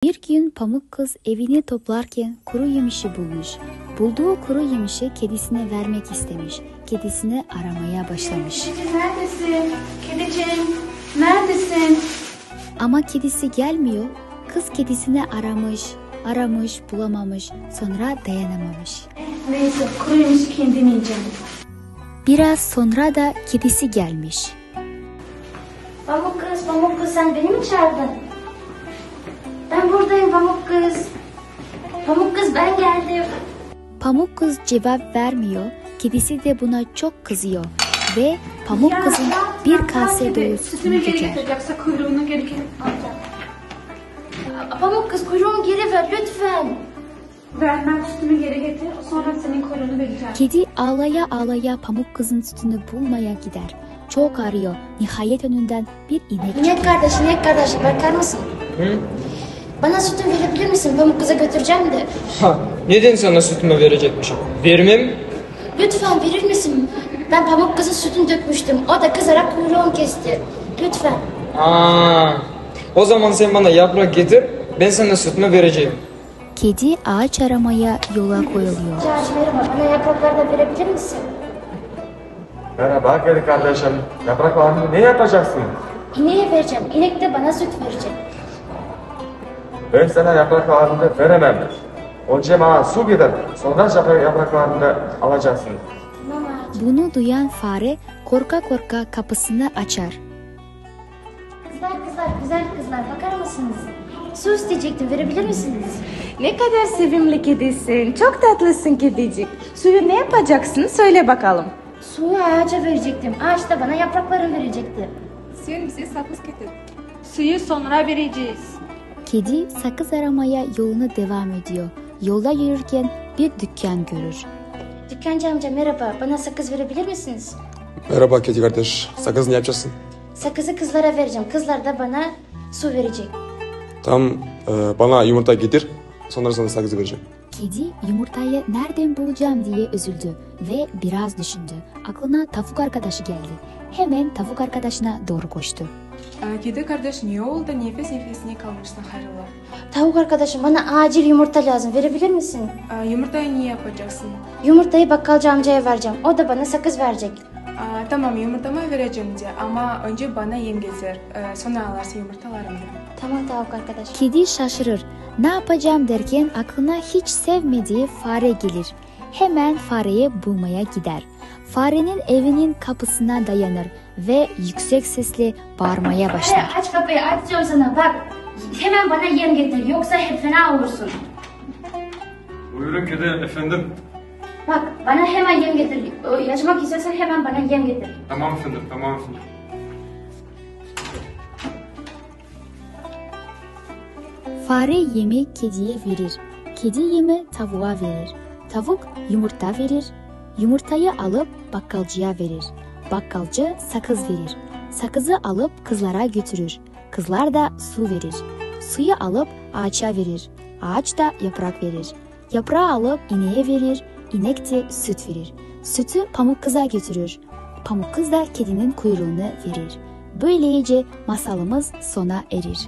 Bir gün Pamuk Kız evini toplarken kuru yemişi bulmuş. Bulduğu kuru yemişi kedisine vermek istemiş. Kedisini aramaya başlamış. Kediciğim neredesin? Kediciğim neredesin? Ama kedisi gelmiyor. Kız kedisini aramış, bulamamış. Sonra dayanamamış. Neyse kuru yemişi kendim yiyeceğim. Biraz sonra da kedisi gelmiş. Pamuk kız sen beni mi çağırdın? Ben buradayım Pamuk kız. Pamuk kız ben geldim. Pamuk Kız cevap vermiyor. Kedisi de buna çok kızıyor. Ve Pamuk Kız'ın bir kase dolusu sütünü döker. Yoksa kuyruğunu geri alacağım. Pamuk kız kuyruğumu geri ver lütfen. Vermem sütümü geri getir. Sonra senin kuyruğunu vereceğim. Kedi ağlaya ağlaya Pamuk Kız'ın sütünü bulmaya gider. Çok arıyor. Nihayet önünden bir inek çıkıyor. İnek kardeş bakar mısın? Hı? Bana sütünü verebilir misin? Pamuk kıza götüreceğim de. Neden sana sütümü verecekmişim? Vermem. Lütfen verir misin? Ben Pamuk kızın sütünü dökmüştüm. O da kızarak kuyruğumu kesti. Lütfen. O zaman sen bana yaprak getir. Ben sana sütümü vereceğim. Kedi ağaç aramaya yola koyuluyor. Merhaba, bana yaprakları da verebilir misin? Merhaba kedi kardeşim. Yaprak var mı? Ne yapacaksın? İneğe vereceğim. İnek de bana süt verecek. Ben sana yaprak halinde veremem. Önce bana su getir. Sonra yaprak halinde alacaksın. Tamam ağacım. Bunu duyan fare korka korka kapısını açar. Güzel kızlar bakar mısınız? Su isteyecektim, verebilir misiniz? Ne kadar sevimli kedisin. Çok tatlısın kedicik. Suyu ne yapacaksın? Söyle bakalım. Suyu ağaca verecektim. Ağaç da bana yaprakları verecekti. Sen bize sakız getir. Suyu sonra vereceğiz. Kedi sakız aramaya yoluna devam ediyor. Yolda yürürken bir dükkan görür. Dükkancı amca merhaba, bana sakız verebilir misiniz? Merhaba kedi kardeş. Sakız ne yapacaksın? Sakızı kızlara vereceğim. Kızlar da bana su verecek. Tamam, bana yumurta getir. Sonra sana sakızı vereceğim. Kedi yumurtayı nereden bulacağım diye üzüldü ve biraz düşündü. Aklına tavuk arkadaşı geldi. Hemen tavuk arkadaşına doğru koştu. Kedi kardeş niye oldu? Nefesine kalmışsın hayrola? Tavuk arkadaşım bana acil yumurta lazım. Verebilir misin? Yumurtayı niye yapacaksın? Yumurtayı bakkalcı amcaya vereceğim. O da bana sakız verecek. Tamam yumurtamı vereceğim diye ama önce bana yem getir. Sonra alırsın yumurtalarımı. Tamam tavuk arkadaş. Kedi şaşırır. Ne yapacağım derken aklına hiç sevmediği fare gelir. Hemen fareyi bulmaya gider. Farenin evinin kapısına dayanır ve yüksek sesle bağırmaya başlar. Aç kapıyı, aç diyorum sana bak. Hemen bana yem getir yoksa hep fena olursun. Buyurun kedi efendim. Bak bana hemen yem getir. Yaşamak istiyorsan hemen bana yem getir. Tamam efendim, tamam efendim. Fare yemi kediye verir. Kedi yemi tavuğa verir. Tavuk yumurta verir. Yumurtayı alıp bakkalcıya verir. Bakkalcı sakız verir. Sakızı alıp kızlara götürür. Kızlar da su verir. Suyu alıp ağaça verir. Ağaç da yaprak verir. Yaprağı alıp ineğe verir. İnek de süt verir. Sütü Pamuk Kız'a götürür. Pamuk Kız da kedinin kuyruğunu verir. Böylece masalımız sona erir.